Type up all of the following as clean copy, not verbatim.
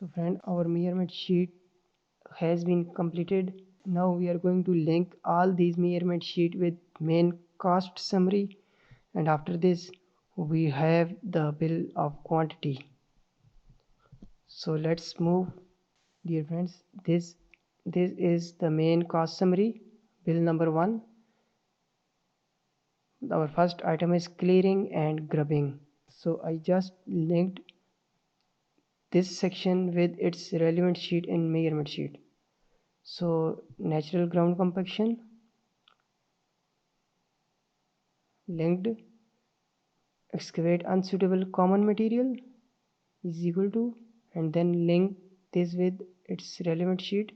So friend, our measurement sheet has been completed. Now we are going to link all these measurement sheet with main cost summary, and after this we have the bill of quantity. So let's move, dear friends. This is the main cost summary, bill number 1. Our first item is clearing and grubbing. So I just linked this section with its relevant sheet in measurement sheet. So natural ground compaction linked, excavate unsuitable common material is equal to, and then link this with its relevant sheet.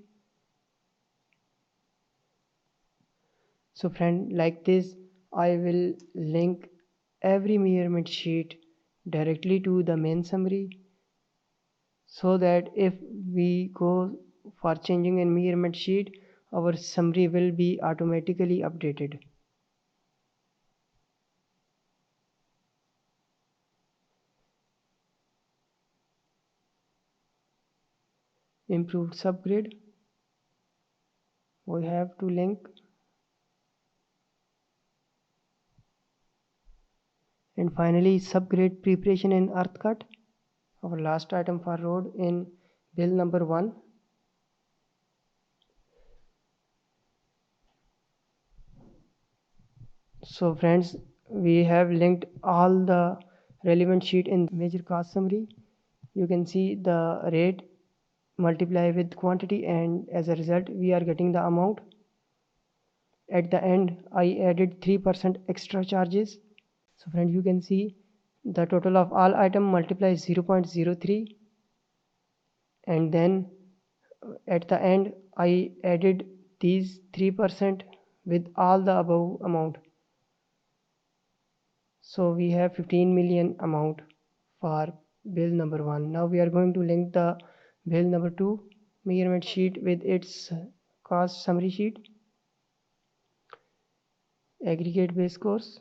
So friend, like this I will link every measurement sheet directly to the main summary, so that if we go for changing a measurement sheet, our summary will be automatically updated. Improved subgrade, we have to link, and finally subgrade preparation in earth cut, our last item for road in bill number 1. So friends, we have linked all the relevant sheet in major cost summary. You can see the rate multiply with quantity, and as a result we are getting the amount. At the end I added 3% extra charges. So friends, you can see the total of all item multiplies 0.03, and then at the end I added these 3% with all the above amount. So we have 15 million amount for bill number 1. Now we are going to link the bill number 2 measurement sheet with its cost summary sheet, aggregate base course.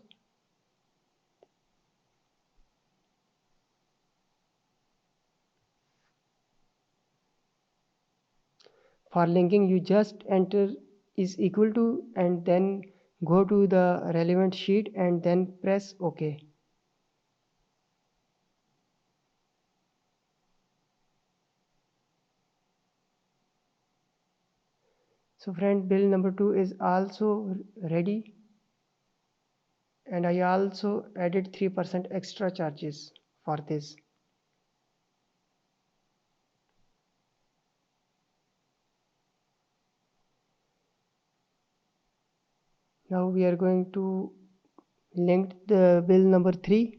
For linking, you just enter is equal to and then go to the relevant sheet and then press OK. So friend, bill number 2 is also ready, and I also added 3% extra charges for this. Now we are going to link the bill number 3.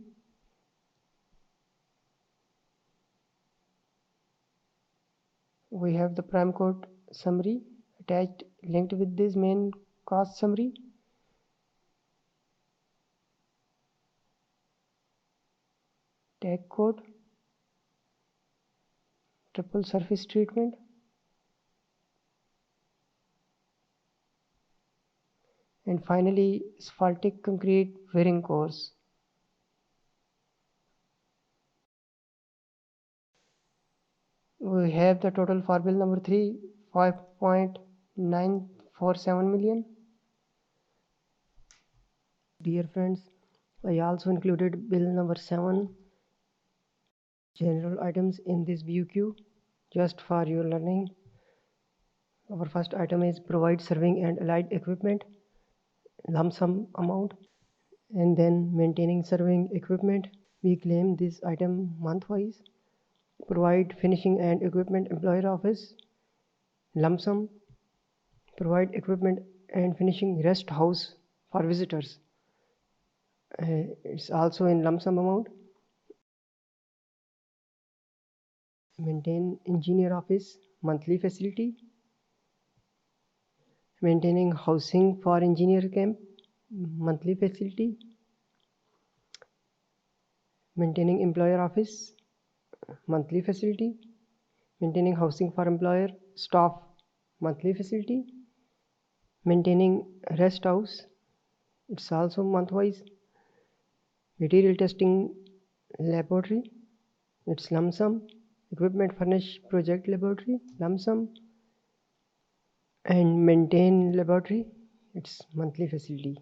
We have the prime code summary attached, linked with this main cost summary. Tag code, triple surface treatment, and finally asphaltic concrete wearing course. We have the total for bill number 3, 5.947 million. Dear friends, I also included bill number 7 general items in this BUQ just for your learning. Our first item is provide serving and allied equipment, lump sum amount, and then maintaining serving equipment. We claim this item month-wise. Provide finishing and equipment employer office, lump sum. Provide equipment and finishing rest house for visitors. It's also in lump sum amount. Maintain engineer office monthly facility. Maintaining housing for engineer camp monthly facility. Maintaining employer office monthly facility. Maintaining housing for employer staff monthly facility. Maintaining rest house, it's also month-wise. Material testing laboratory, it's lump sum. equipment furnish project laboratory, lump sum, and maintain laboratory, its monthly facility.